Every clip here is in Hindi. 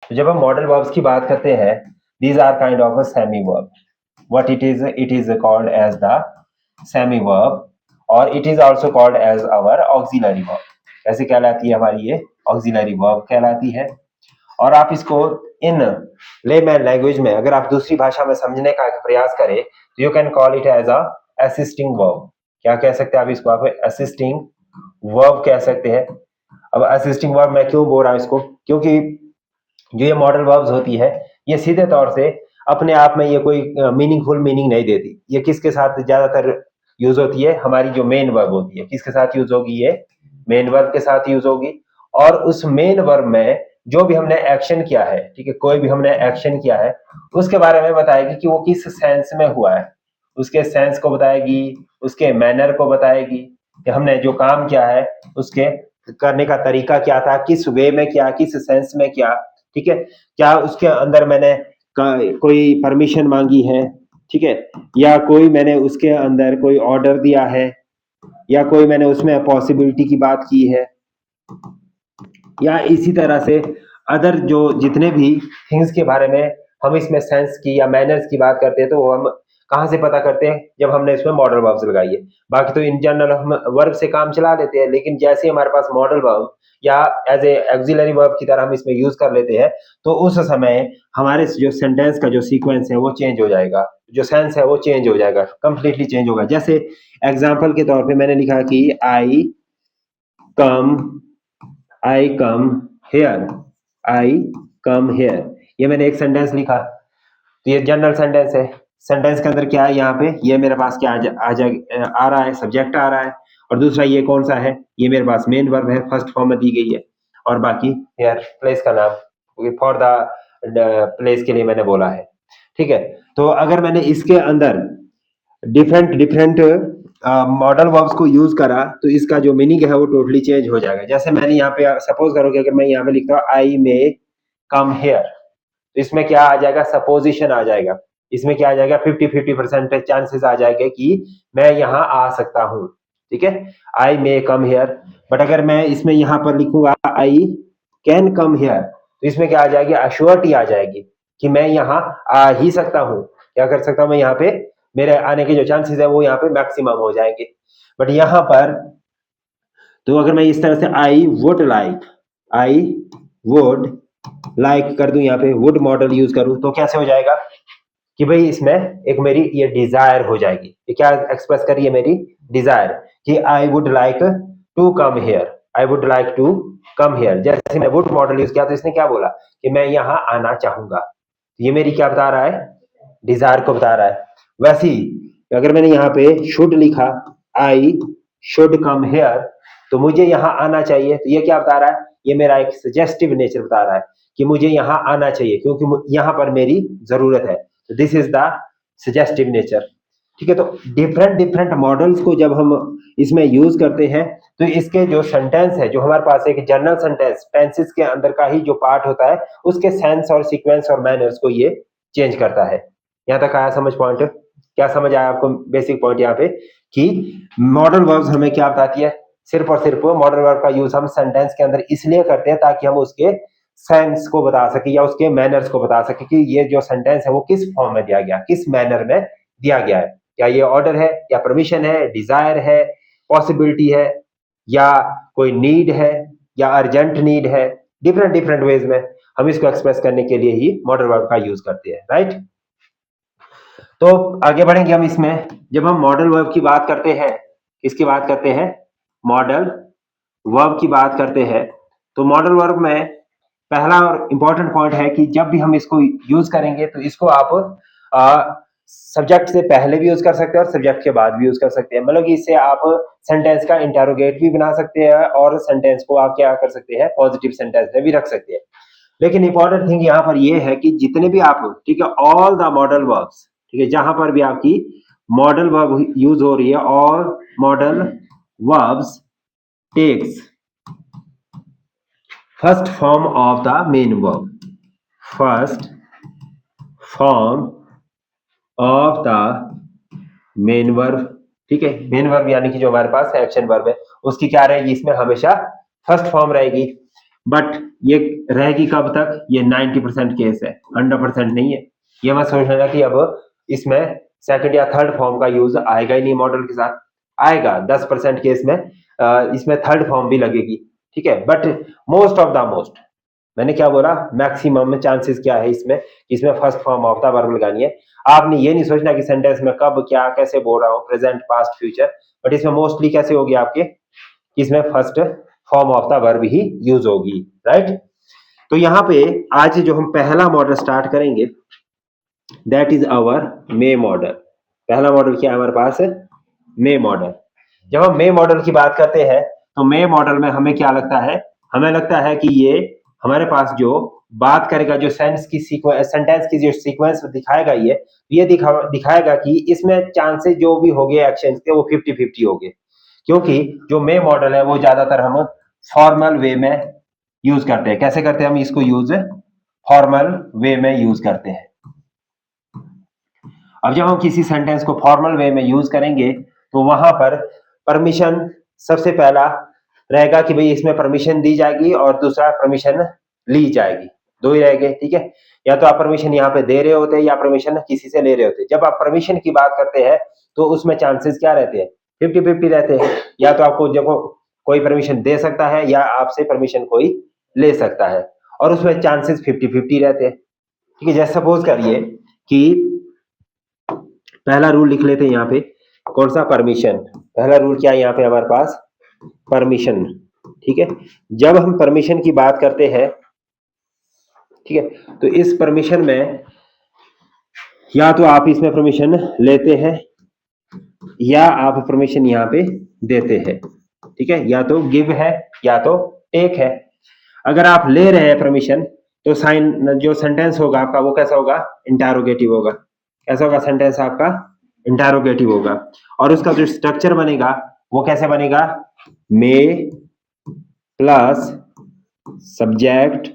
तो जब हम मॉडल वर्ब्स की बात करते हैं, these are kind of a semi verb. What it is called as the semi verb, or it is also called as our auxiliary verb. कैसे कहलाती है हमारी ये auxiliary verb कहलाती है. और आप इसको इन लेमैन लैंग्वेज में अगर आप दूसरी भाषा में समझने का प्रयास करें तो you can call it as a assisting verb. क्या कह सकते हैं आप इसको? आप असिस्टिंग वर्ब कह सकते हैं. अब असिस्टिंग वर्ब मैं क्यों बोल रहा हूं इसको? क्योंकि जो ये मॉडल वर्ब्स होती है ये सीधे तौर से अपने आप में ये कोई मीनिंगफुल मीनिंग नहीं देती. ये किसके साथ ज्यादातर यूज होती है? हमारी जो मेन वर्ब होती है, किसके साथ यूज होगी? ये मेन वर्ब के साथ यूज होगी. और उस मेन वर्ब में जो भी हमने एक्शन किया है, ठीक है, कोई भी हमने एक्शन किया है उसके बारे में बताएगी कि वो किस सेंस में हुआ है. उसके सेंस को बताएगी, उसके मैनर को बताएगी कि हमने जो काम किया है उसके करने का तरीका क्या था, किस वे में किया, किस सेंस में किया. ठीक है, क्या उसके अंदर मैंने कोई परमिशन मांगी है, ठीक है, या कोई मैंने उसके अंदर कोई ऑर्डर दिया है, या कोई मैंने उसमें पॉसिबिलिटी की बात की है, या इसी तरह से अदर जो जितने भी थिंग्स के बारे में हम इसमें सेंस की या मैनर्स की बात करते हैं तो वो हम कहाँ से पता करते हैं? जब हमने इसमें मॉडल वर्ब्स लगाई है. बाकी तो इन जनरल हम वर्ब से काम चला लेते हैं, लेकिन जैसे हमारे पास मॉडल वर्ब या एज ए ऑक्सिलरी वर्ब की तरह हम इसमें यूज कर लेते हैं तो उस समय हमारे जो सेंटेंस का जो सीक्वेंस है वो चेंज हो जाएगा, जो सेंस है वो चेंज हो जाएगा, कंप्लीटली चेंज होगा. जैसे एग्जाम्पल के तौर पे मैंने लिखा कि कम आई कम हेयर. आई कम हेयर, ये मैंने एक सेंटेंस लिखा. तो ये जनरल सेंटेंस है. सेंटेंस के अंदर क्या है? यहाँ पे ये मेरे पास क्या आ रहा है? सब्जेक्ट आ रहा है. और दूसरा ये कौन सा है? ये मेरे पास मेन वर्ब है, फर्स्ट फॉर्म में दी गई है. और बाकी हेयर प्लेस का नाम, फॉर द प्लेस के लिए मैंने बोला है. ठीक है, तो अगर मैंने इसके अंदर डिफरेंट डिफरेंट मॉडल वर्ब्स को यूज करा तो इसका जो मीनिंग है वो टोटली चेंज हो जाएगा. जैसे मैंने यहाँ पे सपोज करो कि अगर मैं यहाँ पे लिखता हूँ आई मे कम हेयर, तो इसमें क्या आ जाएगा? सपोजिशन आ जाएगा. इसमें क्या आ जाएगा? 50-50% चांसेस आ जाएंगे कि मैं यहाँ आ सकता हूँ. ठीक है, आई मे कम हेयर. बट अगर मैं इसमें यहाँ पर लिखूंगा आई कैन कम हेयर, तो इसमें क्या आ जाएगी? अश्योरिटी आ जाएगी कि मैं यहाँ आ ही सकता हूँ. क्या कर सकता हूँ मैं यहाँ पे? मेरे आने के जो चांसेस है वो यहाँ पे मैक्सिमम हो जाएंगे. बट यहाँ पर तो अगर मैं इस तरह से आई वुड लाइक कर दूं, यहाँ पे वुड मॉडल यूज करूं, तो कैसे हो जाएगा कि भाई इसमें एक मेरी ये डिजायर हो जाएगी. ये क्या एक्सप्रेस कर रही है? मेरी डिजायर कि I would like to come here. I would like to come here. जैसे मैं वुड मॉडल यूज किया तो इसने क्या बोला कि मैं यहाँ आना चाहूंगा. ये मेरी क्या बता रहा है? डिजायर को बता रहा है. वैसे ही अगर मैंने यहाँ पे शुड लिखा, आई शुड कम हेयर, तो मुझे यहाँ आना चाहिए, तो ये क्या बता रहा है? ये मेरा एक सजेस्टिव नेचर बता रहा है कि मुझे यहाँ आना चाहिए क्योंकि यहाँ पर मेरी जरूरत है. तो this is the suggestive nature. ठीक है, तो डिफरेंट डिफरेंट मॉडल्स को जब हम इसमें यूज करते हैं तो इसके जो सेंटेंस है, जो हमारे पास एक जनरल सेंटेंस टेंसेस के अंदर का ही जो पार्ट होता है, उसके सेंस और सीक्वेंस और मैनर्स को ये चेंज करता है. यहाँ तक आया समझ पॉइंट? क्या समझ आया आपको बेसिक पॉइंट यहाँ पे कि मॉडल वर्ब्स हमें क्या बताती है? सिर्फ और सिर्फ मॉडल वर्ब का यूज हम सेंटेंस के अंदर इसलिए करते हैं ताकि हम उसके सेंस को बता सके या उसके मैनर्स को बता सके कि ये जो सेंटेंस है वो किस फॉर्म में दिया गया, किस मैनर में दिया गया है. क्या ये ऑर्डर है, या परमिशन है, डिजायर है, पॉसिबिलिटी है, या कोई नीड है, या अर्जेंट नीड है. डिफरेंट डिफरेंट वेज में हम इसको एक्सप्रेस करने के लिए ही मॉडल वर्ब का यूज करते हैं. राइट, तो आगे बढ़ेंगे हम इसमें. जब हम मॉडल वर्ब की बात करते हैं, किसकी बात करते हैं? मॉडल वर्ब की बात करते हैं. तो मॉडल वर्ब में पहला और इंपॉर्टेंट पॉइंट है कि जब भी हम इसको यूज करेंगे तो इसको आप सब्जेक्ट से पहले भी यूज कर सकते हैं और सब्जेक्ट के बाद भी यूज कर सकते हैं. मतलब कि इससे आप सेंटेंस का इंटेरोगेट भी बना सकते हैं और सेंटेंस को आप क्या कर सकते हैं? पॉजिटिव सेंटेंस में भी रख सकते हैं. लेकिन इंपॉर्टेंट थिंग यहाँ पर ये है कि जितने भी आप, ठीक है, ऑल द मॉडल वर्ब्स, ठीक है, जहां पर भी आपकी मॉडल वर्ब यूज हो रही है, all modal verbs takes first form of the main verb. First form of the main verb. ठीक है, मेन वर्ब यानी कि जो हमारे पास एक्शन वर्ब है उसकी क्या रहेगी? इसमें हमेशा फर्स्ट फॉर्म रहेगी. बट ये रहेगी कब तक, ये 90% केस है, 100% नहीं है। ये मत सोचना कि अब इसमें सेकंड या थर्ड फॉर्म का यूज आएगा ही नहीं मॉडल के साथ, आएगा 10% केस में इसमें थर्ड फॉर्म भी लगेगी, ठीक है। But most of the most, मैंने क्या बोला, मैक्सिमम चांसेस क्या है इसमें, इसमें first form of the verb लगानी है। आपने ये नहीं सोचना कि सेंटेंस में कब क्या कैसे बोल रहा हूँ, प्रेजेंट पास्ट फ्यूचर, बट इसमें मोस्टली कैसे होगी आपके, इसमें first form of the verb ही यूज होगी, राइट। तो यहाँ पे आज जो हम पहला मॉडल स्टार्ट करेंगे that is our may modal. पहला मॉडल क्या है हमारे पास, मे मॉडल। जब हम मे मॉडल की बात करते हैं तो मे मॉडल में हमें क्या लगता है, हमें लगता है कि ये हमारे पास जो बात करेगा, जो सेंटेंस की जो सीक्वेंस दिखाएगा, ये दिखाएगा कि इसमें चांसेस जो भी हो गए एक्शन के वो 50-50 हो गए, क्योंकि जो मे मॉडल है वो ज्यादातर हम फॉर्मल वे में यूज करते हैं। कैसे करते हैं हम इसको यूज, फॉर्मल वे में यूज करते हैं। अब जब हम किसी सेंटेंस को फॉर्मल वे में यूज करेंगे तो वहां पर परमिशन सबसे पहला रहेगा कि भाई इसमें परमिशन दी जाएगी और दूसरा परमिशन ली जाएगी, दो ही रहेंगे, ठीक है। या तो आप परमिशन यहाँ पे दे रहे होते हैं या परमिशन किसी से ले रहे होते हैं। जब आप परमिशन की बात करते हैं तो उसमें चांसेस क्या रहते हैं, 50-50 रहते हैं। या तो आपको देखो कोई परमिशन दे सकता है या आपसे परमिशन कोई ले सकता है, और उसमें चांसेस 50-50 रहते हैं, ठीक है। जैसे सपोज करिए कि पहला रूल लिख लेते हैं यहाँ पे, कौन सा, परमिशन। पहला रूल क्या है यहाँ पे हमारे पास, परमिशन, ठीक है। जब हम परमिशन की बात करते हैं, ठीक है, तो इस परमिशन में या तो आप इसमें परमिशन लेते हैं या आप परमिशन यहाँ पे देते हैं, ठीक है। या तो गिव है या तो टेक है। अगर आप ले रहे हैं परमिशन तो साइन जो सेंटेंस होगा आपका वो कैसा होगा, इंटरोगेटिव होगा। कैसा होगा सेंटेंस आपका, इंटरोगेटिव होगा। और उसका जो स्ट्रक्चर बनेगा वो कैसे बनेगा, may plus subject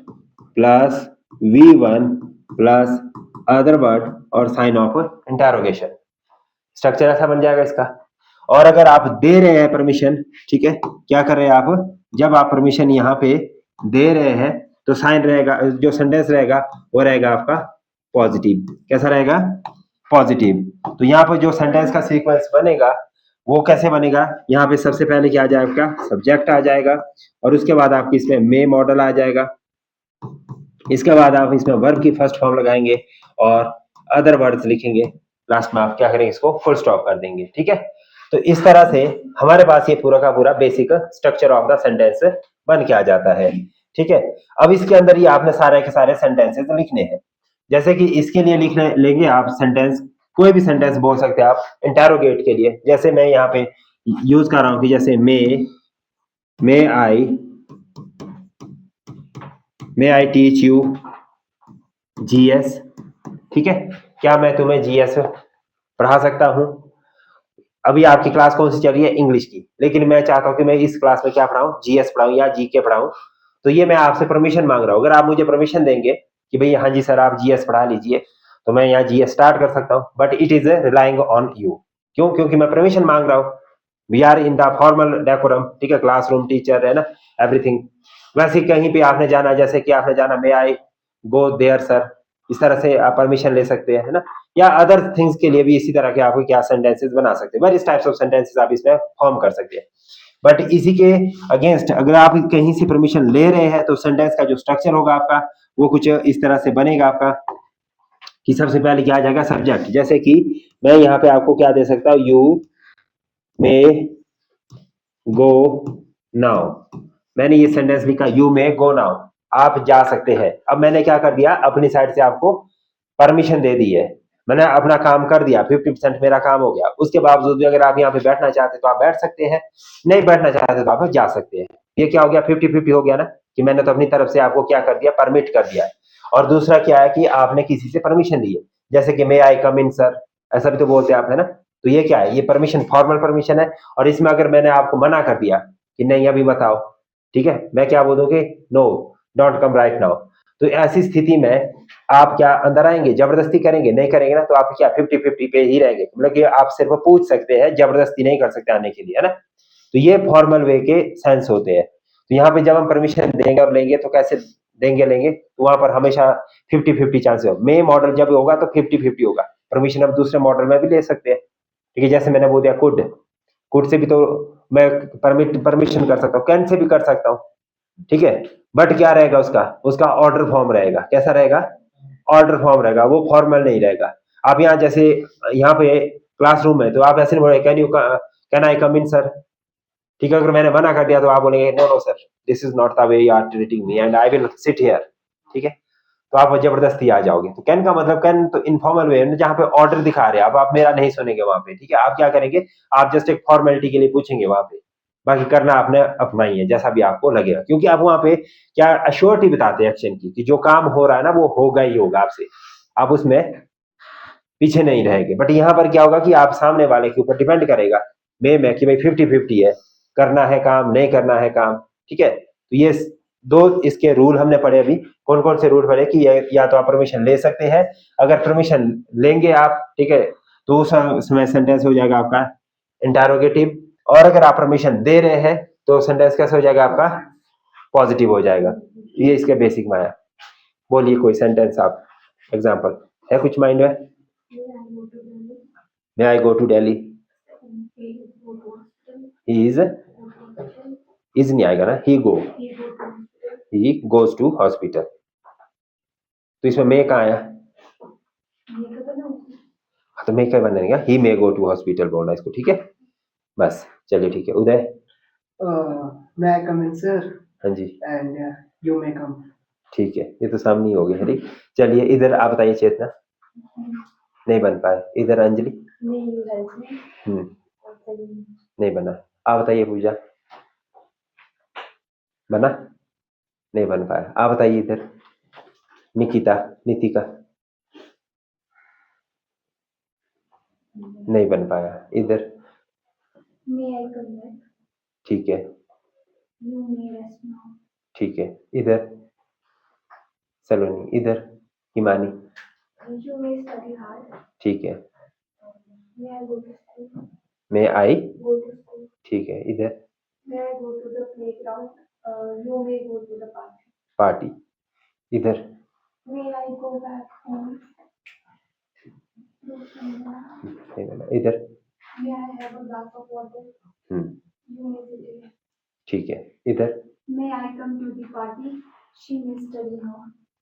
plus V1 plus other word और साइन ऑफ इंटरोगेशन। स्ट्रक्चर ऐसा बन जाएगा इसका। और अगर आप दे रहे हैं परमिशन, ठीक है, क्या कर रहे हैं आप, जब आप परमिशन यहाँ पे दे रहे हैं तो साइन रहेगा, जो सेंटेंस रहेगा वो रहेगा आपका पॉजिटिव। कैसा रहेगा, पॉजिटिव। तो यहाँ पर जो सेंटेंस का सीक्वेंस बनेगा वो कैसे बनेगा, यहाँ पे सबसे पहले क्या आ जाएगा, सब्जेक्ट आ जाएगा, और उसके बाद आपकी इसमें मे मॉडल आ जाएगा। इसके बाद आप इसमें वर्ब की फर्स्ट फॉर्म लगाएंगे और अदर वर्ड्स लिखेंगे, लास्ट में आप क्या करेंगे, इसको फुल स्टॉप कर देंगे, ठीक है। तो इस तरह से हमारे पास ये पूरा का पूरा basic structure of the sentence बन के आ जाता है, ठीक है। अब इसके अंदर ही आपने सारे के सारे सेंटेंसेस लिखने हैं। जैसे कि इसके लिए लिखने लेंगे आप सेंटेंस, कोई भी सेंटेंस बोल सकते हैं आप इंटरोगेट के लिए। जैसे मैं यहाँ पे यूज कर रहा हूँ कि जैसे मे आई टीच यू जीएस, ठीक है। क्या मैं तुम्हें जीएस पढ़ा सकता हूँ। अभी आपकी क्लास कौन सी चल रही है, इंग्लिश की, लेकिन मैं चाहता हूँ कि मैं इस क्लास में क्या पढ़ाऊँ, जीएस पढ़ाऊँ या जीके पढ़ाऊँ। तो ये मैं आपसे परमिशन मांग रहा हूँ। अगर आप मुझे परमिशन देंगे कि भाई हाँ जी सर आप जीएस पढ़ा लीजिए, तो मैं यहाँ जीएस स्टार्ट कर सकता हूँ। But it is relying on you. क्यों, क्योंकि मैं परमिशन मांग रहा हूँ। We are in the formal decorum, ठीक है, क्लासरूम टीचर है ना, एवरीथिंग। वैसे कहीं पे आपने जाना, जैसे कि आपने जाना मे आई गो देयर सर, इस तरह से आप परमिशन ले सकते हैं, है ना। या अदर थिंग्स के लिए भी इसी तरह के आपको क्या सेंटेंसेस बना सकते हैं, वेरियस टाइप्स ऑफ सेंटेंसेस आप इसमें फॉर्म कर सकते हैं। बट इसी के अगेंस्ट अगर आप कहीं से परमिशन ले रहे हैं तो सेंटेंस का जो स्ट्रक्चर होगा आपका वो कुछ इस तरह से बनेगा आपका कि सबसे पहले क्या आ जाएगा, सब्जेक्ट। जैसे कि मैं यहाँ पे आपको क्या दे सकता हूँ, यू मे गो नाउ। मैंने ये सेंटेंस लिखा, यू मे गो नाउ, आप जा सकते हैं। अब मैंने क्या कर दिया, अपनी साइड से आपको परमिशन दे दी है, मैंने अपना काम कर दिया, 50% मेरा काम हो गया। उसके बावजूद भी अगर आप यहाँ पे बैठना चाहते तो आप बैठ सकते हैं, नहीं बैठना चाहते तो आप जा सकते हैं। ये क्या हो गया, 50-50 हो गया ना, कि मैंने तो अपनी तरफ से आपको क्या कर दिया, परमिट कर दिया। और दूसरा क्या है कि आपने किसी से परमिशन ली है, जैसे कि मे आई कम इन सर, ऐसा भी तो बोलते हैं आप, है ना। तो ये क्या है, ये परमिशन फॉर्मल परमिशन है। और इसमें अगर मैंने आपको मना कर दिया कि नहीं अभी मत आओ, ठीक है, मैं क्या बोलूंगी, no don't come right now. तो ऐसी स्थिति में आप क्या अंदर आएंगे, जबरदस्ती करेंगे, नहीं करेंगे ना, तो आप क्या 50-50 पे ही रहेंगे। मतलब कि आप सिर्फ पूछ सकते हैं, जबरदस्ती नहीं कर सकते आने के लिए, है ना। तो ये फॉर्मल वे के सेंस होते हैं। तो यहाँ पे जब हम परमिशन देंगे और लेंगे तो कैसे देंगे लेंगे, तो वहां पर हमेशा 50-50 चांस हो। मे मॉडल जब होगा तो 50-50 होगा। परमिशन अब दूसरे मॉडल में भी ले सकते हैं, ठीक है। जैसे मैंने बोल दिया कुड से भी तो मैं परमिशन कर सकता हूँ, कैन से भी कर सकता हूँ, ठीक है। बट क्या रहेगा उसका, उसका ऑर्डर फॉर्म रहेगा। कैसा रहेगा? ऑर्डर फॉर्म रहेगा, वो फॉर्मल नहीं रहेगा। आप यहाँ जैसे यहाँ पे क्लासरूम है तो आप ऐसे नहीं बोले can I come in sir, ठीक है। अगर मैंने मना कर दिया तो आप बोलेंगे no no sir, this is not the way you are treating me and I will sit here, ठीक है। तो आप जबरदस्ती आ जाओगे। तो कैन का मतलब, कैन तो इनफॉर्मल वे है जहाँ पे ऑर्डर दिखा रहे हैं आप मेरा नहीं सुनेंगे वहां पे, ठीक है। आप क्या करेंगे, आप जस्ट एक फॉर्मेलिटी के लिए पूछेंगे वहां पे, बाकी करना आपने अपना ही है जैसा भी आपको लगेगा, क्योंकि आप वहां पे क्या अश्योरिटी बताते हैं एक्शन की, कि जो काम हो रहा है ना वो होगा ही होगा आपसे, आप उसमें पीछे नहीं रहेंगे। बट यहाँ पर क्या होगा कि आप सामने वाले के ऊपर डिपेंड करेगा मैं कि भाई 50-50 है, करना है काम नहीं करना है काम, ठीक है। तो ये दो इसके रूल हमने पढ़े अभी। कौन कौन से रूल पढ़े कि या तो आप परमिशन ले सकते हैं, अगर परमिशन लेंगे आप, ठीक है, तो उसमें सेंटेंस हो जाएगा आपका इंटरोगेटिव, और अगर आप परमिशन दे रहे हैं तो सेंटेंस कैसे हो जाएगा आपका, पॉजिटिव हो जाएगा। ये इसके बेसिक में है। बोलिए कोई सेंटेंस आप, एग्जाम्पल है कुछ माइंड में? May I go to Delhi, he is नहीं आएगा ना, ही गोज टू हॉस्पिटल। तो इसमें मे कहाँ आया? हाँ, तो मे क्या बनेगा, ही मे गो टू हॉस्पिटल बोलना इसको, ठीक है। बस चलिए ठीक है। उदय, may I come in, sir? हाँ जी, And you may come. ठीक है, ये तो सामने ही हो गया है, ठीक। चलिए इधर आप बताइए चेतना, नहीं बन पाए। इधर अंजलि, नहीं बना। आप बताइए पूजा, बना? नहीं बन पाया। आप बताइए इधर निकिता, नितिका, नहीं बन पाया। इधर ठीक है, ठीक है। इधर सलोनी, इधर हिमानी, ठीक है। मे आई, ठीक है। इधर पार्टी, इधर नहीं बना। इधर ठीक है। इधर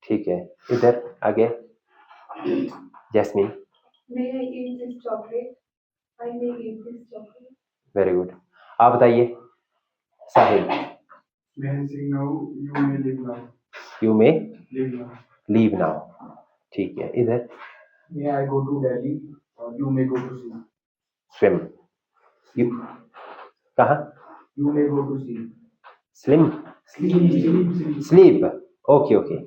ठीक है। इधर आगे जैस्मीन, वेरी गुड। आप बताइए साहिल, यू मे लीव नाउ, ठीक है। इधर May I go to Delhi? You may go to sea. Swim, you कहाँ, You may go to sea. Slim, Sleep. Sleep, okay okay.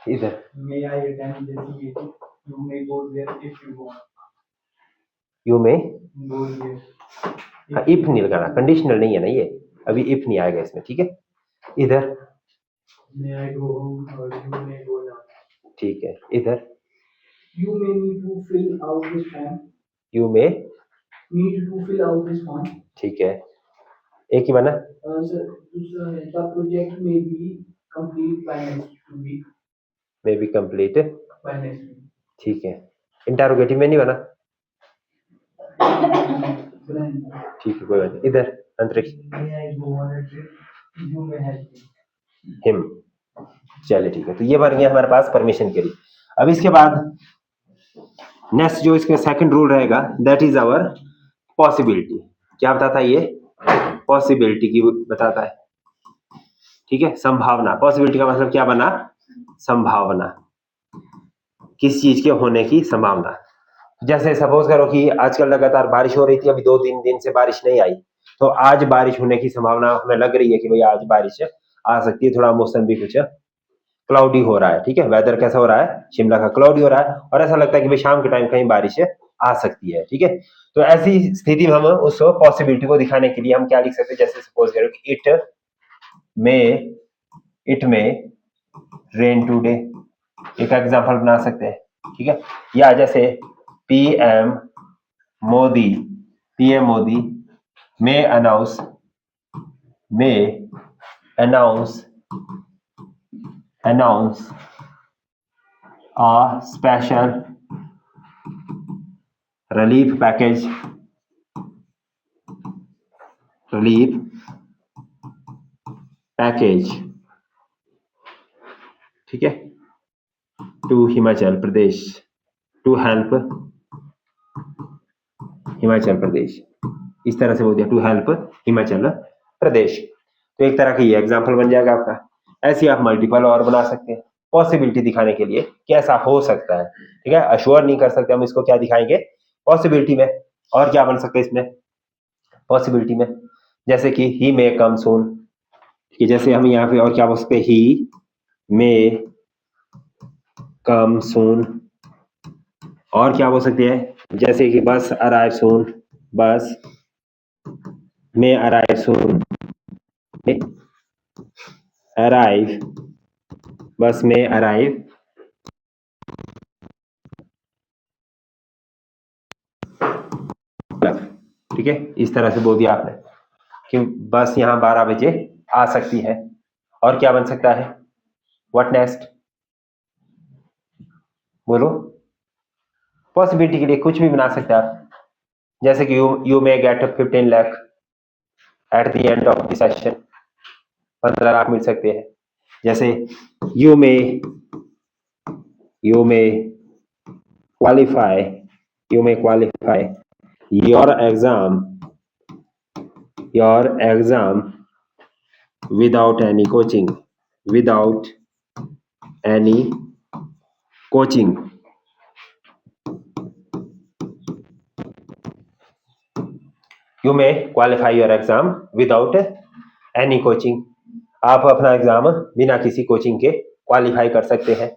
इधर May I attend the meeting? You may go there if you want. You में Go there. हाँ, इफ नहीं लगाना, कंडीशनल नहीं है ना ये, अभी इफ नहीं आएगा इसमें, ठीक है। इधर May I go home or you may go now. ठीक है। इधर You may need to fill out this form. You में Need to fill out this form. ठीक है, एक ही बना। Sir, the project may be complete by next week. May be complete, By next week. ठीक है। इंटरोगेटिव में नहीं बना, ठीक है, कोई बात नहीं। इधर अंतरिक्ष, May I go on a trip? You may help me. Him, चलिए ठीक है। तो ये बन गया हमारे पास परमिशन के लिए। अब इसके बाद नेक्स्ट जो इसका सेकंड रूल रहेगा दैट इज आवर पॉसिबिलिटी। क्या बताता है ये? पॉसिबिलिटी की बताता है, ठीक है। संभावना, पॉसिबिलिटी का मतलब क्या बना, संभावना, किस चीज के होने की संभावना। जैसे सपोज करो कि आजकल लगातार बारिश हो रही थी, अभी 2-3 दिन से बारिश नहीं आई, तो आज बारिश होने की संभावना हमें लग रही है कि भाई आज बारिश आ सकती है। थोड़ा मौसम भी कुछ क्लाउडी हो रहा है, ठीक है। वेदर कैसा हो रहा है, शिमला का क्लाउडी हो रहा है, और ऐसा लगता है कि भाई शाम के टाइम कहीं बारिश आ सकती है, ठीक है। तो ऐसी स्थिति में हम उस पॉसिबिलिटी को दिखाने के लिए हम क्या लिख सकते हैं, जैसे सपोज करो कि इट में रेन टुडे, एक एग्जांपल बना सकते हैं, ठीक है। या जैसे PM Modi may announce may announce a special relief package ठीक है, to Himachal Pradesh, to help Himachal Pradesh, इस तरह से बोल दिया, टू हेल्प हिमाचल प्रदेश। तो एक तरह का ये एग्जाम्पल बन जाएगा आपका। ऐसे आप मल्टीपल और बना सकते हैं पॉसिबिलिटी दिखाने के लिए कि ऐसा हो सकता है, ठीक है। अश्योर नहीं कर सकते हम इसको, क्या दिखाएंगे पॉसिबिलिटी में। और क्या बन सकता है इसमें पॉसिबिलिटी में, जैसे कि ही मे कम सून, कि जैसे हम यहाँ पे और क्या बोल सकते हैं, ही मे कम सून। और क्या बोल सकते हैं, जैसे कि बस अराइव सून, बस मे अराइव सून, अराइव, बस में अराइव, ठीक है। इस तरह से बोल दिया आपने कि बस यहाँ 12 बजे आ सकती है। और क्या बन सकता है, व्हाट नेक्स्ट, बोलो। पॉसिबिलिटी के लिए कुछ भी बना सकते हैं आप, जैसे कि you may get 15 lakh at the end of the session, 15 lakh मिल सकते हैं। जैसे you may qualify your exam without any coaching, you may qualify your exam without any coaching, आप अपना एग्जाम बिना किसी कोचिंग के क्वालिफाई कर सकते हैं। तो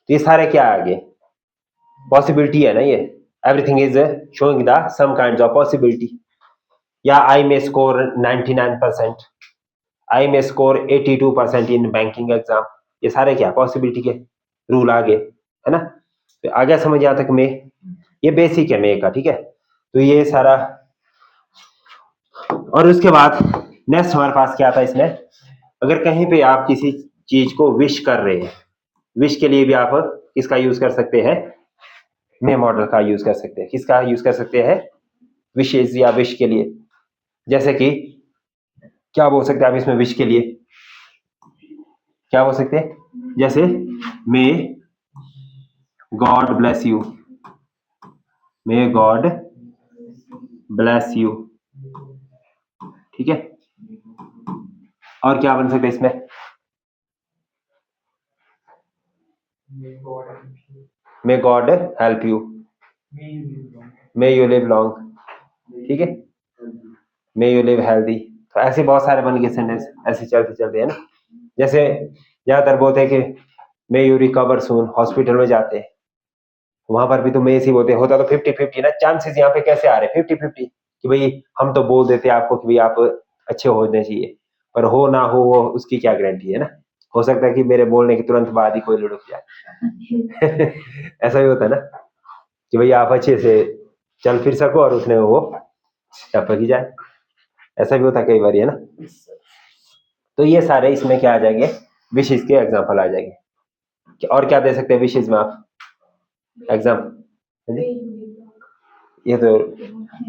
ये सारे क्या आगे पॉसिबिलिटी है ना, ये everything is showing the some kinds of possibility. या I may score 99%, I may score 82% in banking exam, ये सारे क्या पॉसिबिलिटी के रूल आगे, है ना। तो आगे समझ यहाँ तक में, ये बेसिक है मे का, ठीक है। तो ये सारा, और उसके बाद नेक्स्ट हमारे पास क्या आता है इसमें, अगर कहीं पे आप किसी चीज को विश कर रहे हैं, विश के लिए भी आप किसका यूज कर सकते हैं, मे मॉडल का यूज कर सकते हैं। किसका यूज कर सकते हैं, विशेष या विश के लिए। जैसे कि क्या बोल सकते हैं आप इसमें विश के लिए, क्या बोल सकते हैं, जैसे may God bless you, may God bless you, ठीक है। और क्या बन सकता है इसमें, may God help you, may you live long, ठीक है, मे यू लिव हेल्दी। तो ऐसे बहुत सारे बन गए सेंटेंस, ऐसे चलते चलते, है ना। जैसे ज्यादातर बोलते हैं कि may you recover soon, hospital में जाते हैं, वहां पर भी तो मे से बोलते हैं। होता तो 50-50 ना, चांसेस यहाँ पे कैसे आ रहे 50-50, कि भाई हम तो बोल देते हैं आपको कि भाई आप अच्छे होने चाहिए, पर हो ना हो वो उसकी क्या गारंटी है ना। हो सकता है कि मेरे बोलने के तुरंत बाद ही कोई लुढ़क जाए ऐसा भी होता है ना, कि भाई आप अच्छे से चल फिर सको और उतने में वो टपक ही जाए, ऐसा भी होता है कई बार, है ना। तो ये सारे इसमें क्या आ जाएंगे, विशेष के एग्जाम्पल आ जाएंगे। और क्या दे सकते हैं विशेष में आप एग्जाम, ये तो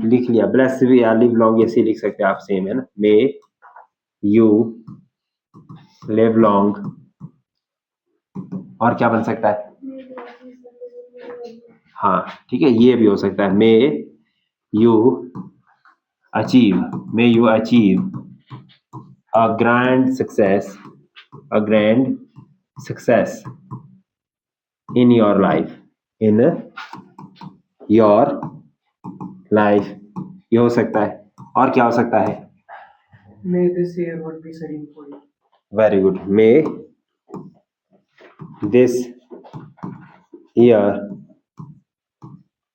लिख लिया, ब्लेस भी या लिव लॉन्ग ऐसे लिख सकते हैं आप, सेम है ना, मे यू लिव लॉन्ग। और क्या बन सकता है, हाँ ठीक है, ये भी हो सकता है, may you achieve a grand success in your life, ये हो सकता है। और क्या हो सकता है, May this year would be serene for you. Very good, may this year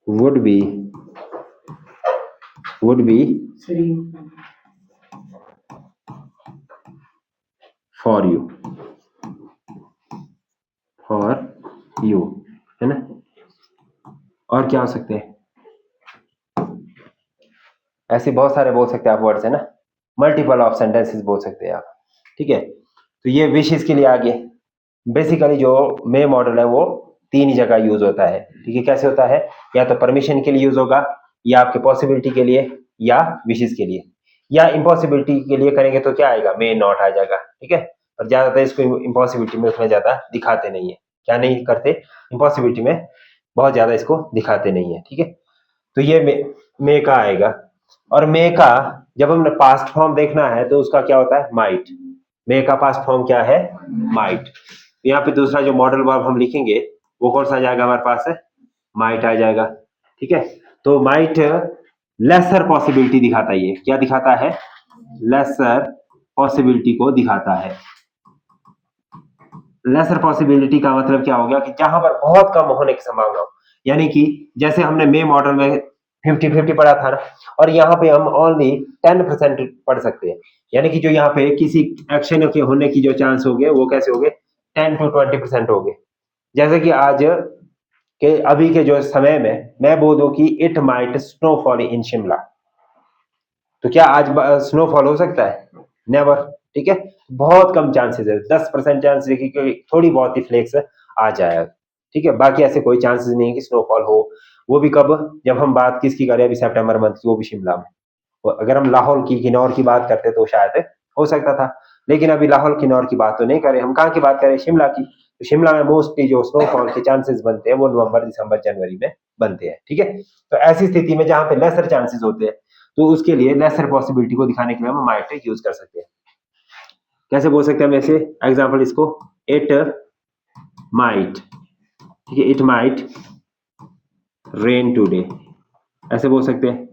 would be Serene. for you, है ना। और क्या हो सकते हैं, ऐसे बहुत सारे बोल सकते हैं आप वर्ड्स, है ना। मल्टीपल ऑफ सेंटेंसेस बोल सकते हैं आप, ठीक है। तो ये विशेष के लिए आ गया। बेसिकली जो मे मॉडल है वो 3 ही जगह यूज होता है, ठीक है। कैसे होता है, या तो परमिशन के लिए यूज होगा, या आपके पॉसिबिलिटी के लिए, या विशेष के लिए। या इम्पॉसिबिलिटी के लिए करेंगे तो क्या आएगा, मे नॉट आ जाएगा, ठीक है। और ज्यादातर इसको इम्पॉसिबिलिटी में उतना ज्यादा दिखाते नहीं है, क्या नहीं करते, इम्पॉसिबिलिटी में बहुत ज्यादा इसको दिखाते नहीं है, ठीक है। तो ये मे का आएगा। और मे का जब हमने पास्ट फॉर्म देखना है तो उसका क्या होता है, माइट। मे का पास्ट फॉर्म क्या है, माइट। यहाँ पे दूसरा जो मॉडल वर्ब हम लिखेंगे वो कौन सा आ जाएगा हमारे पास है, माइट आ जाएगा, ठीक है। तो माइट लेसर पॉसिबिलिटी दिखाता है, ये क्या दिखाता है, लेसर पॉसिबिलिटी को दिखाता है। लेसर पॉसिबिलिटी का मतलब क्या हो गया कि जहां पर बहुत कम होने की संभावना हो, यानी कि जैसे हमने मे मॉडल में 50-50 पढ़ा था ना, और यहाँ पे हम ओनली 10% पढ़ सकते हैं। यानी कि जो यहाँ पे किसी एक्शन के होने की जो चांस हो गए वो कैसे हो गए, 10 to 20% हो गए। जैसे कि आज के अभी के जो समय में मैं बोलूं कि it might snowfall in Shimla, तो क्या आज स्नोफॉल हो सकता है, नेवर, ठीक है। बहुत कम चांसेस है, 10% चांस है कि थोड़ी बहुत ही फ्लेक्स आ जाएगा, ठीक है। बाकी ऐसे कोई चांसेस नहीं है कि स्नोफॉल हो। वो भी कब, जब हम बात किसकी करें अभी सितंबर मंथ की, वो भी शिमला में। अगर हम लाहौल की किन्नौर की बात करते तो शायद हो सकता था, लेकिन अभी लाहौल किन्नौर की बात तो नहीं करें, हम कहाँ की बात करें, शिमला की। तो शिमला में मोस्टली जो स्नोफॉल के चांसेस बनते हैं वो नवंबर, दिसंबर, जनवरी में बनते हैं, ठीक है। तो ऐसी स्थिति में जहां पे लेसर चांसेस होते हैं तो उसके लिए लेसर पॉसिबिलिटी को दिखाने के लिए हम माइट यूज कर सकते हैं। कैसे बोल सकते हैं हम ऐसे एग्जांपल इसको, इट माइट, ठीक है, इट माइट रेन टुडे, ऐसे बोल सकते हैं।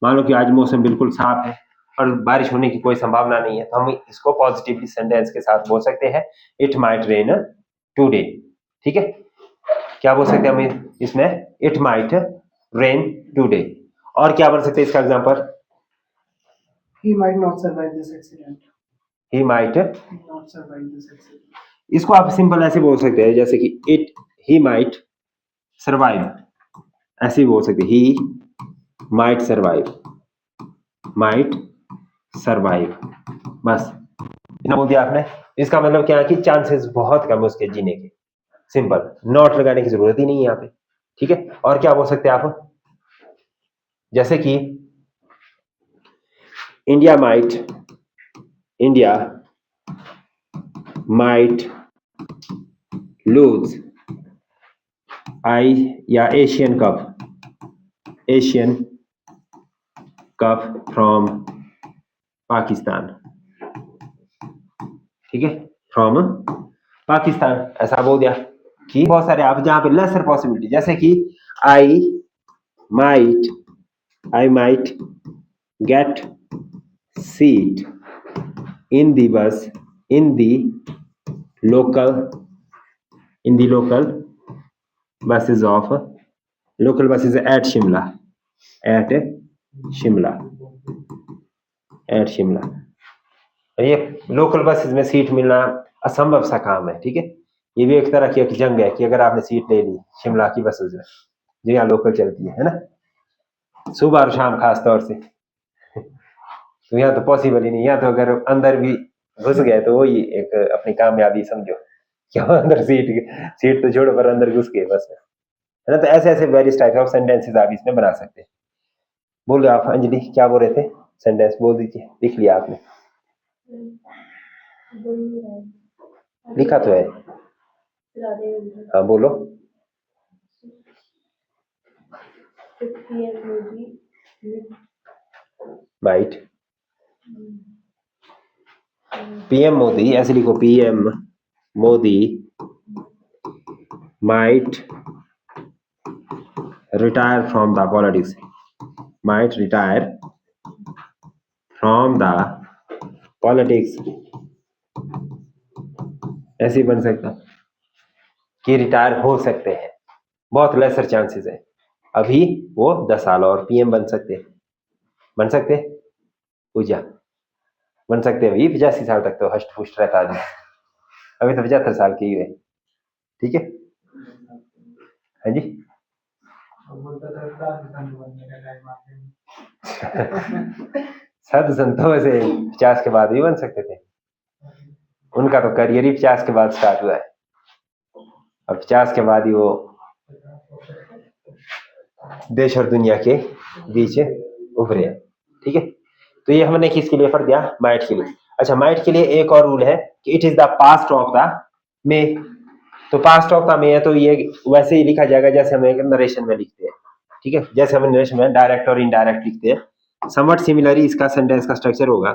मान लो कि आज मौसम बिल्कुल साफ है और बारिश होने की कोई संभावना नहीं है, तो हम इसको पॉजिटिवली सेंटेंस के साथ बोल सकते हैं, इट माइट रेन टुडे, ठीक है। क्या बोल सकते हैं हम इसमें, इट माइट रेन टुडे। और क्या बन सकते हैं इसका example, He might not survive this accident. He might, Not survive this accident. इसको आप सिंपल ऐसे बोल सकते हैं जैसे कि इट, ही माइट सर्वाइव, ऐसे ही बोल सकते हैं, he might survive, might survive, बस इतना बोल दिया आपने। इसका मतलब क्या है कि चांसेस बहुत कम है उसके जीने के, सिंपल, नॉट लगाने की जरूरत ही नहीं है यहाँ पे, ठीक है। और क्या बोल सकते हैं आप, जैसे कि इंडिया माइट लूज आई या एशियन कप फ्रॉम पाकिस्तान, ठीक है, फ्रॉम पाकिस्तान, ऐसा बोल दिया। कि बहुत सारे आप जहां पे लेसर पॉसिबिलिटी, जैसे कि I might get seat in the bus in the local buses of local buses at Shimla. ये लोकल बसेस में सीट मिलना असंभव सा काम है, ठीक है। ये भी एक तरह की एक जंग है कि अगर आपने सीट ले ली शिमला की बसेस में जो यहाँ लोकल चलती है ना, सुबह और शाम खास तौर से, तो यहाँ तो पॉसिबल ही नहीं। यहाँ तो अगर अंदर भी घुस गए तो वही एक अपनी कामयाबी समझो, क्या अंदर सीट तो छोड़ो पर अंदर घुस गए बस में, है ना। तो ऐसे ऐसे वेरियस टाइप ऑफ सेंटेंसेस आप इसमें बना सकते हैं। बोलो आप अंजलि, क्या बोल रहे थे, सेंटेंस बोल दीजिए, लिख लिया आपने, लिखा तो है, हाँ बोलो। माइट, पीएम मोदी, ऐसे लिखो, PM Modi might retire from the politics, might retire from the politics, ऐसे ही बन सकता कि रिटायर हो सकते हैं, बहुत लेसर चांसेस है, अभी वो 10 साल और पीएम बन सकते, पूजा बन सकते हैं, अभी 85 साल तक तो हष्ट पुष्ट रहता आदमी, अभी तो 75 साल की ही है, ठीक है। हाँ जी साधु संतों से 50 के बाद भी बन सकते थे, उनका तो करियर ही 50 के बाद स्टार्ट हुआ है, और 50 के बाद ही वो देश और दुनिया के बीच उभरे। ठीक है, तो ये हमने किसके लिए पढ़ दिया, माइट के लिए। अच्छा, माइट के लिए एक और रूल है कि it is the past of the may. तो पास्ट ऑफ द मे है, तो ये वैसे ही लिखा जाएगा जैसे हम एक नरेशन में लिखते हैं। ठीक है, जैसे हम नरेशन में डायरेक्ट और इनडायरेक्ट लिखते हैं, समवट सिमिलरली इसका सेंटेंस का स्ट्रक्चर होगा।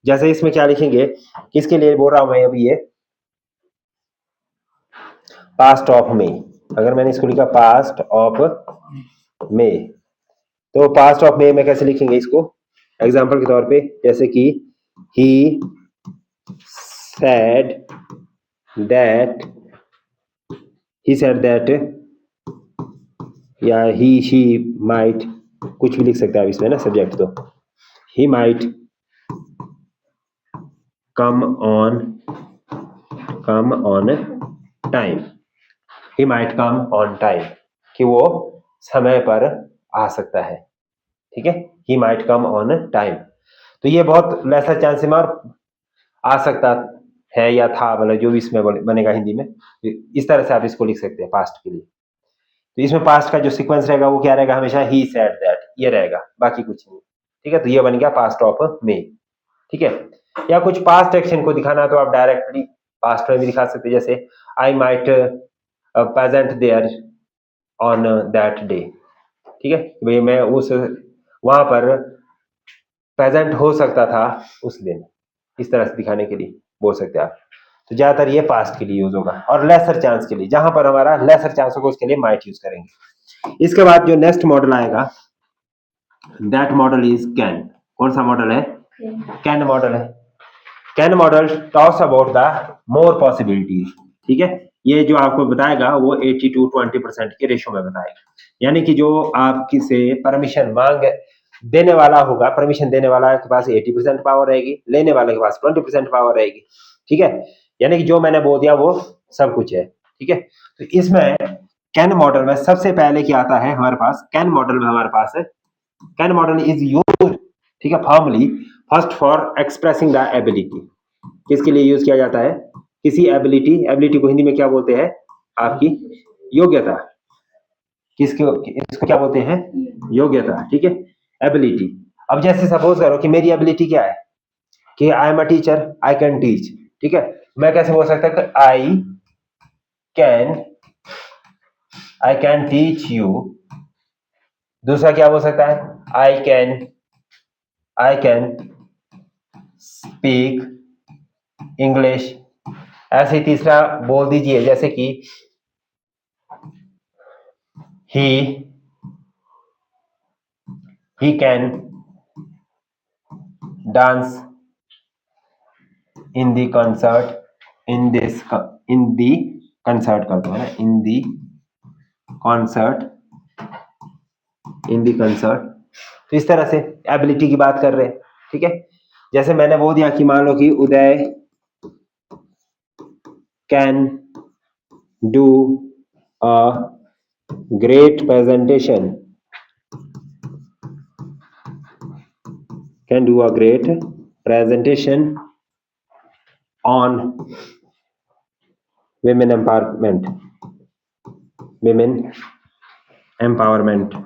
जैसे इसमें क्या लिखेंगे, किसके लिए बोल रहा हूं मैं अभी, ये पास्ट ऑफ मे। अगर मैंने इसको लिखा पास्ट ऑफ मे, तो पास्ट ऑफ मे में कैसे लिखेंगे इसको, एग्जाम्पल के तौर पे, जैसे कि ही said that, he said that, या ही शी माइट, कुछ भी लिख सकते हैं आप इसमें ना, सब्जेक्ट तो he might come on time, he might come on time, कि वो समय पर आ सकता है। ठीक है, he might come on time. तो ये बहुत लेसर चांस में और आ सकता है या था, मतलब जो भी इसमें बनेगा हिंदी में, इस तरह से आप इसको लिख सकते हैं पास्ट के लिए। तो इसमें पास्ट का जो सीक्वेंस रहेगा वो क्या रहेगा, हमेशा ही सेड दैट, ये रहेगा, बाकी कुछ नहीं। ठीक है, तो ये बन गया पास्ट ऑफ मे। ठीक है, या कुछ पास्ट एक्शन को दिखाना तो आप डायरेक्टली पास्ट में भी दिखा सकते हैं, जैसे I might present there on that day. ठीक है, भाई मैं उस वहां पर प्रेजेंट हो सकता था उस दिन, इस तरह से दिखाने के लिए बोल सकते हैं आप। तो ज्यादातर ये पास्ट के लिए यूज होगा, और लेसर चांस के लिए, जहां पर हमारा लेसर चांस होगा उसके लिए माइट यूज करेंगे। इसके बाद जो नेक्स्ट मॉडल आएगा, दैट मॉडल इज कैन। कौन सा मॉडल है, कैन मॉडल है। Can model talks about the more possibilities. ठीक है, ये जो आपको बताएगा वो 80 to 20% के रेशो में बताएगा, यानी कि जो आपकी से परमिशन मांग देने वाला होगा, परमिशन देने वाला के पास 80% पावर रहेगी, लेने वाले के पास 20% पावर रहेगी। ठीक है, यानी कि जो मैंने बोल दिया वो सब कुछ है। ठीक है, तो इसमें कैन मॉडल में सबसे पहले क्या आता है हमारे पास, कैन मॉडल में हमारे पास है, कैन मॉडल इज यूज्ड, ठीक है, formally first for expressing the ability. किसके लिए यूज किया जाता है, किसी एबिलिटी, एबिलिटी को हिंदी में क्या बोलते हैं, आपकी योग्यता। किसको, इसको क्या बोलते हैं, योग्यता। ठीक है, एबिलिटी। अब जैसे सपोज करो कि मेरी एबिलिटी क्या है, कि I am a teacher, I can teach. ठीक है, मैं कैसे बोल सकता हूँ, आई कैन टीच यू। दूसरा क्या बोल सकता है, आई कैन स्पीक इंग्लिश। ऐसे तीसरा बोल दीजिए, जैसे कि he can dance in the concert, in the concert कर दो, है ना, in the concert। तो इस तरह से एबिलिटी की बात कर रहे हैं। ठीक है, जैसे मैंने बोल दिया कि मान लो कि Uday can do a great presentation, can do a great presentation on women empowerment, women empowerment।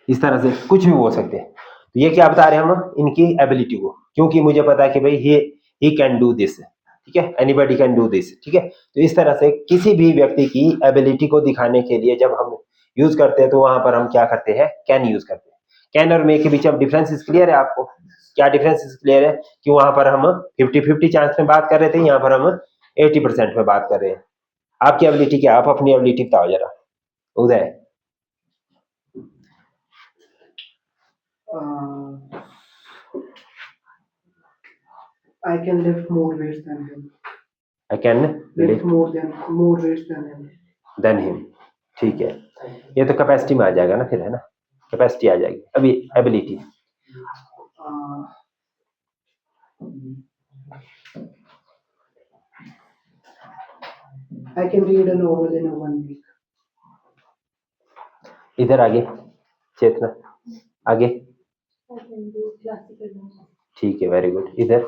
इस तरह से कुछ भी बोल सकते हैं। तो ये क्या बता रहे हैं हम, इनकी एबिलिटी को, क्योंकि मुझे पता है कि भाई ही कैन डू दिस। ठीक है, एनीबॉडी कैन डू दिस। ठीक है, तो इस तरह से किसी भी व्यक्ति की एबिलिटी को दिखाने के लिए जब हम यूज करते हैं तो वहां पर हम क्या करते हैं, कैन यूज करते हैं। कैन और मे के बीच अब डिफरेंस क्लियर है आपको, क्या डिफरेंस क्लियर है, कि वहां पर हम 50-50 चांस में बात कर रहे थे, यहाँ पर हम 80% में बात कर रहे हैं। आपकी एबिलिटी क्या, आप अपनी एबिलिटी बताओ जरा उदय। I can lift more weights than him. I can Lift more weights than him. Than him. ठीक है, ये तो कैपेसिटी में आ जाएगा ना फिर, है ना, कैपेसिटी आ जाएगी, अभी ability. I can read a novel in a 1 week. इधर आगे चेतना आगे, I can do classical dance. ठीक है, वेरी गुड। इधर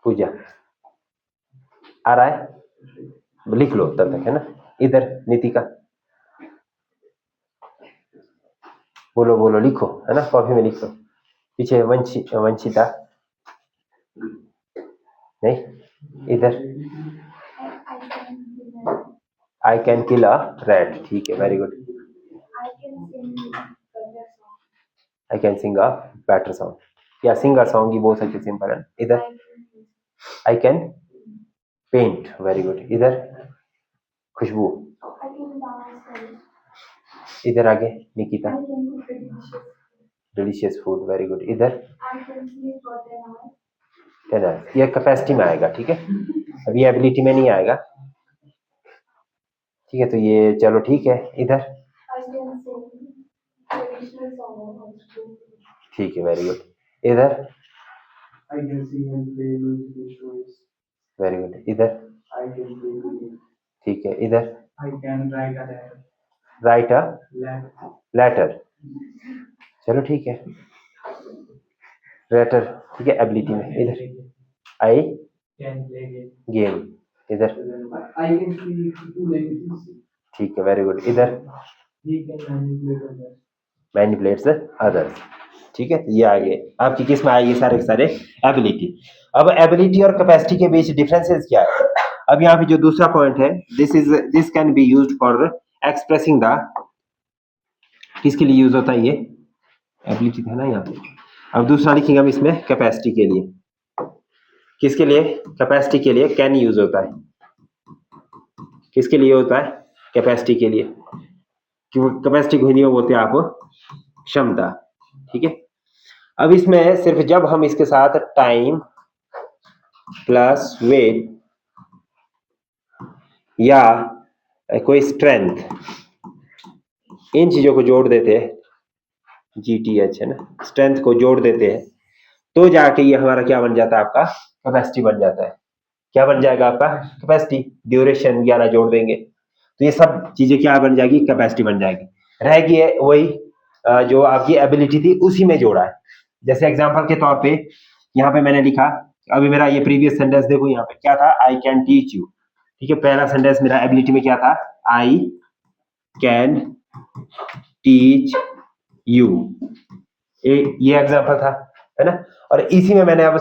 पूजा आ रहा है, लिख लो तब तक, है ना। इधर नितिका, बोलो बोलो, लिखो, है ना, कॉपी में लिख लो। पीछे वंशिता नहीं, इधर I can kill a rat, ठीक है, very good. I can sing a better song, या सिंग अ सॉन्ग ही बोल सकते, सिंपल है। इधर I can paint, very good. इधर खुशबू, इधर आगे Nikita, delicious food, very good. इधर 10 hours, ये कैपेसिटी में आएगा, ठीक है, अभी एबिलिटी में नहीं आएगा, ठीक है। तो ये चलो ठीक है। इधर ठीक है, वेरी गुड। इधर वेरी गुड। इधर ठीक है। इधर राइट अ लेटर, चलो ठीक है, लेटर, ठीक है, एबिलिटी में। इधर आई गेम, इधर ठीक है, वेरी गुड। इधर मैनिपुलेट्स अदर्स, ठीक है। ये आगे आपकी किस में आएगी, सारे के सारे एबिलिटी। अब एबिलिटी और कैपेसिटी के बीच डिफरेंसेस क्या है। अब यहाँ पे जो दूसरा पॉइंट है, this can be used for expressing the, किसके लिए यूज होता है ये, एबिलिटी था ना यहाँ पे। अब दूसरा लिखेंगे हम इसमें कैपेसिटी के लिए, किसके लिए, कैपेसिटी के लिए कैन यूज होता है, किसके लिए होता है, कैपेसिटी के लिए, कैपेसिटी को हिंदी में बोलते हैं आप क्षमता, ठीक है। अब इसमें सिर्फ जब हम इसके साथ टाइम प्लस वेट या कोई स्ट्रेंथ, इन चीजों को जोड़ देते हैं, GTH है ना, स्ट्रेंथ को जोड़ देते हैं, तो जाके ये हमारा क्या बन जाता है, आपका कैपेसिटी बन जाता है। क्या बन जाएगा आपका कैपेसिटी, ड्यूरेशन वगैरह जोड़ देंगे तो ये सब चीजें क्या बन जाएगी, कैपेसिटी बन जाएगी। रहेगी वही जो आपकी एबिलिटी थी उसी में जोड़ा है। जैसे एग्जांपल के तौर पे यहाँ पे मैंने लिखा, अभी मेरा ये प्रीवियस सेंटेंस देखो, यहाँ पे क्या था, आई कैन टीच यू, ठीक है। पहला सेंटेंस मेरा एबिलिटी में क्या था, आई कैन टीच यू, ये एग्जांपल था, है ना। और इसी में मैंने अब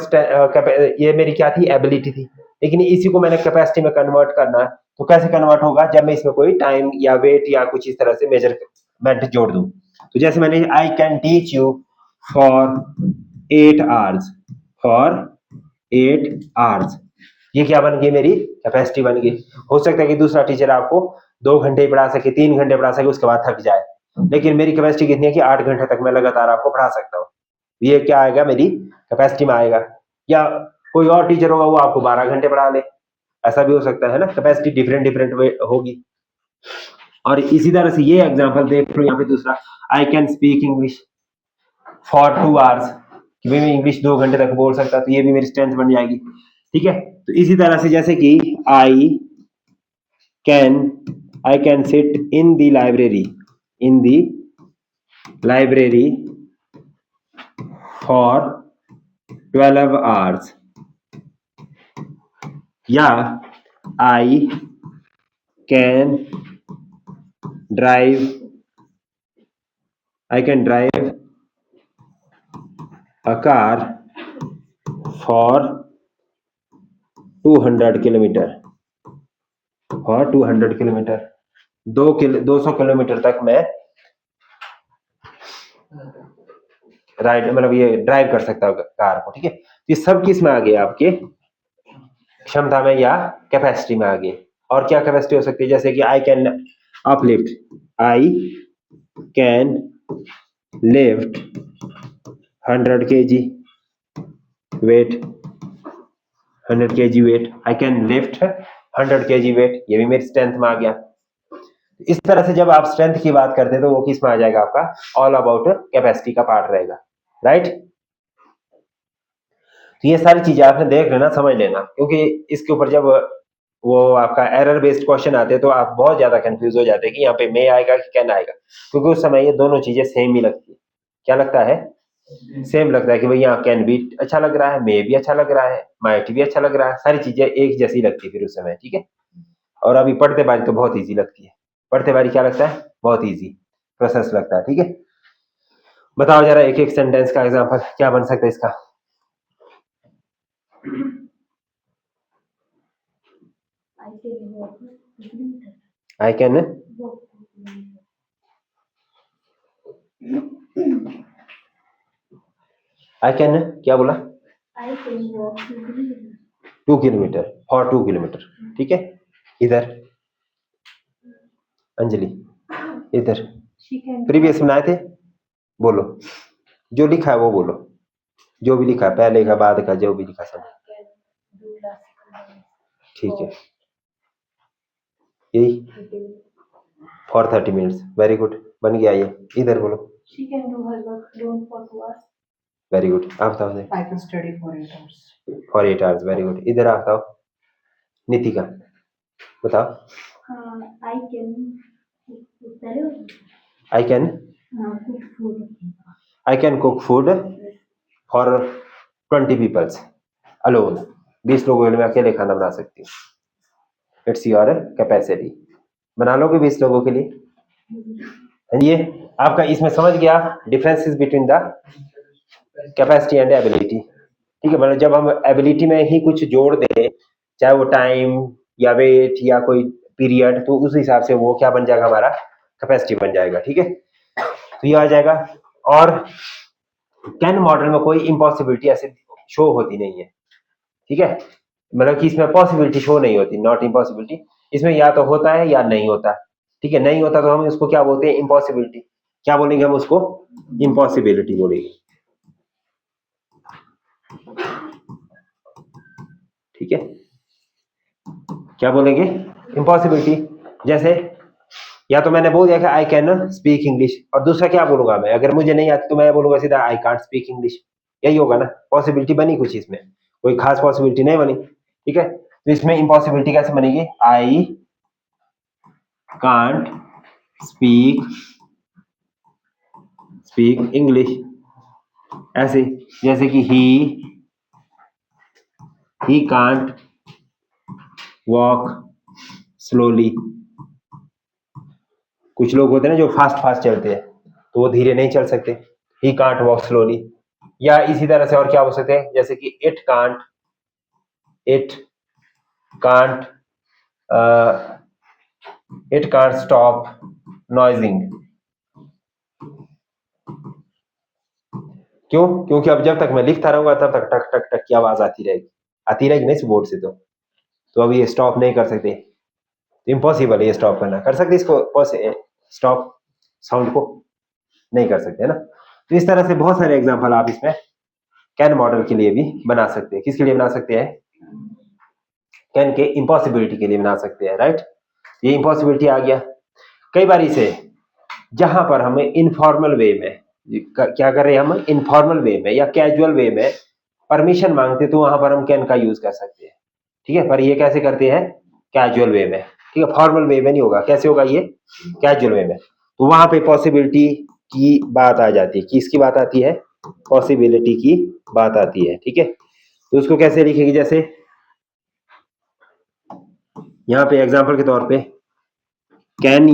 ये मेरी क्या थी, एबिलिटी थी, लेकिन इसी को मैंने कैपेसिटी में कन्वर्ट करना है। तो कैसे कन्वर्ट होगा, जब मैं इसमें कोई टाइम या वेट या कुछ इस तरह से मेजरमेंट जोड़ दूं। तो जैसे मैंने I can teach you for 8 hours, for 8 hours, ये क्या बन गई, मेरी कैपेसिटी बन गई। हो सकता है कि दूसरा टीचर आपको 2 घंटे पढ़ा सके, 3 घंटे पढ़ा सके, उसके बाद थक जाए, लेकिन मेरी कैपेसिटी कितनी है कि 8 घंटे तक मैं लगातार आपको पढ़ा सकता हूँ। ये क्या आएगा, मेरी कैपेसिटी में आएगा। या कोई और टीचर होगा, वो आपको 12 घंटे पढ़ा ले, ऐसा भी हो सकता है ना। कैपेसिटी डिफरेंट डिफरेंट होगी। और इसी तरह से ये एग्जांपल देख लो, यहाँ पे दूसरा, I can speak English for 2 hours, कि भाई मैं इंग्लिश 2 घंटे तक बोल सकता, तो ये भी मेरी स्ट्रेंथ बन जाएगी, ठीक है। तो इसी तरह से जैसे कि I can sit in the library for 12 hours, या I can drive a car for 200 kilometre, 200 kilometre तक मैं राइड, मतलब ये ड्राइव कर सकता हूँ कार को, ठीक है। ये सब किस में आ गया, आपके क्षमता में या कैपेसिटी में आ गए। और क्या कैपेसिटी हो सकती है, जैसे कि I can lift 100 kg weight, 100 kg weight, I can lift 100 kg weight, ये भी मेरी स्ट्रेंथ में आ गया। इस तरह से जब आप स्ट्रेंथ की बात करते हैं तो वो किस में आ जाएगा, आपका ऑल अबाउट कैपेसिटी का पार्ट रहेगा, राइट। तो ये सारी चीजें आपने देख लेना, समझ लेना, क्योंकि इसके ऊपर जब वो आपका एरर बेस्ड क्वेश्चन आते हैं तो आप बहुत ज्यादा कंफ्यूज हो जाते हैं कि यहाँ पे मे आएगा कि कैन आएगा, क्योंकि उस समय ये दोनों चीजें सेम ही लगती है। क्या लगता है? सेम लगता है कि भाई यहाँ कैन भी अच्छा लग रहा है, मे भी अच्छा लग रहा है, माइट भी अच्छा लग रहा है, सारी चीजें एक जैसी लगती है फिर उस समय, ठीक है। और अभी पढ़ते बारी तो बहुत ईजी लगती है, पढ़ते बारी क्या लगता है? बहुत ईजी प्रोसेस लगता है, ठीक है। बताओ जरा एक एक सेंटेंस का एग्जांपल क्या बन सकता है इसका। आई कैन आई कैन क्या बोला? I can walk 2 kilometre, for 2 kilometre, ठीक है। इधर अंजलि, इधर She can प्रीवियस बनाए थे, बोलो जो लिखा है वो बोलो, जो भी लिखा है पहले का बाद का जो भी लिखा सब, do classical ठीक है। यही फॉर 30 मिनट्स, वेरी गुड, बन गया ये। इधर बोलो She can do her work alone for 2 hours. Very good. आप बताओ I can study for 8 hours. For 8 hours, very good. इधर आप बताओ नितिका, बताओ। I can I can cook food. I can cook food for 20 peoples alone, 20 लोगों के लिए मैं अकेले खाना बना सकती हूँ। इट्स योर कैपेसिटी, बना लोगे 20 लोगों के लिए। ये आपका इसमें समझ गया differences between the capacity and ability, ठीक है। मतलब जब हम एबिलिटी में ही कुछ जोड़ दें, चाहे वो टाइम या वेट या कोई पीरियड, तो उस हिसाब से वो क्या बन जाएगा, हमारा कैपेसिटी बन जाएगा, ठीक है। तो ये आ जाएगा। और कैन मॉडल में कोई इम्पॉसिबिलिटी ऐसे शो होती नहीं है, ठीक है। मतलब कि इसमें पॉसिबिलिटी शो नहीं होती, नॉट इम्पॉसिबिलिटी। इसमें या तो होता है या नहीं होता, ठीक है। नहीं होता तो हम उसको क्या बोलते हैं? इम्पॉसिबिलिटी। क्या बोलेंगे हम उसको? इम्पॉसिबिलिटी बोलेंगे, ठीक है। क्या बोलेंगे? इम्पॉसिबिलिटी। जैसे या तो मैंने बोल दिया कि आई कैन स्पीक इंग्लिश, और दूसरा क्या बोलूंगा मैं? अगर मुझे नहीं आती तो मैं बोलूंगा सीधा आई कांट स्पीक इंग्लिश। यही होगा ना, पॉसिबिलिटी बनी कुछ, इसमें कोई खास पॉसिबिलिटी नहीं बनी, ठीक है। तो इसमें इम्पॉसिबिलिटी कैसे बनेगी? आई कांट स्पीक इंग्लिश, ऐसे। जैसे कि ही कांट वॉक स्लोली। कुछ लोग होते हैं ना जो फास्ट फास्ट चलते हैं, तो वो धीरे नहीं चल सकते, ही कांट वॉक स्लोली। या इसी तरह से और क्या हो सकते हैं? जैसे कि इट कांट स्टॉप नॉइजिंग। क्यों? क्योंकि अब जब तक मैं लिखता रहूंगा तब तक टक टक टक की आवाज आती रहेगी नहीं इस बोर्ड से, तो अब ये स्टॉप नहीं कर सकते, इम्पॉसिबल है ये स्टॉप करना। कर सकते इसको स्टॉप साउंड को? नहीं कर सकते, है ना। तो इस तरह से बहुत सारे एग्जांपल आप इसमें कैन मॉडल के लिए भी बना सकते हैं। किसके लिए बना सकते हैं? कैन के इम्पॉसिबिलिटी के लिए बना सकते हैं, राइट। ये इम्पॉसिबिलिटी आ गया। कई बार इसे जहां पर हमें इनफॉर्मल वे में क्या कर रहे हैं, हम इनफॉर्मल वे में या कैजुअल वे में परमिशन मांगते, तो वहां पर हम कैन का यूज कर सकते हैं, ठीक है। पर ये कैसे करते हैं? कैजुअल वे में, ठीक है। फॉर्मल वे में नहीं होगा। कैसे होगा ये? कैजुअल वे में। तो वहां पे पॉसिबिलिटी की बात आ जाती है। किसकी बात आती है? पॉसिबिलिटी की बात आती है, ठीक है। तो उसको कैसे लिखेंगे? जैसे यहाँ पे एग्जांपल के तौर पे, can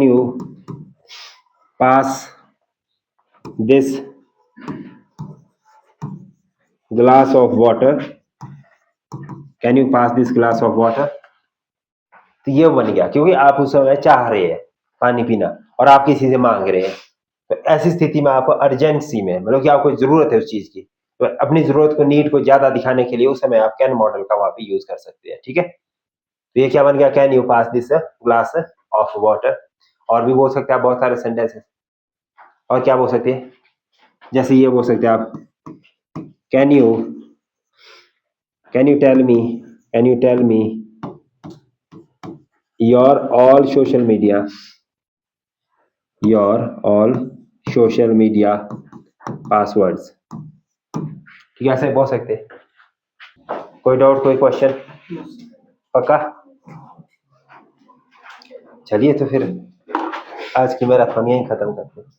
you pass this glass of water, can you pass this glass of water. तो ये बन गया, क्योंकि आप उस समय चाह रहे हैं पानी पीना और आप किसी से मांग रहे हैं। तो ऐसी स्थिति में आप अर्जेंसी में, मतलब कि आपको जरूरत है उस चीज की, तो अपनी जरूरत को, नीड को ज्यादा दिखाने के लिए उस समय आप कैन मॉडल का वहां पे यूज कर सकते हैं, ठीक है। तो ये क्या बन गया? Can you pass this glass of water. और भी बोल सकते हैं आप बहुत सारे सेंटेंसेस। और क्या बोल सकते हैं? जैसे ये बोल सकते हैं आप, can you tell me your all social media passwords, ठीक है। ऐसे बोल सकते हैं। कोई डाउट, कोई क्वेश्चन? पक्का? चलिए तो फिर आज की मैराथन यहीं खत्म करते हैं।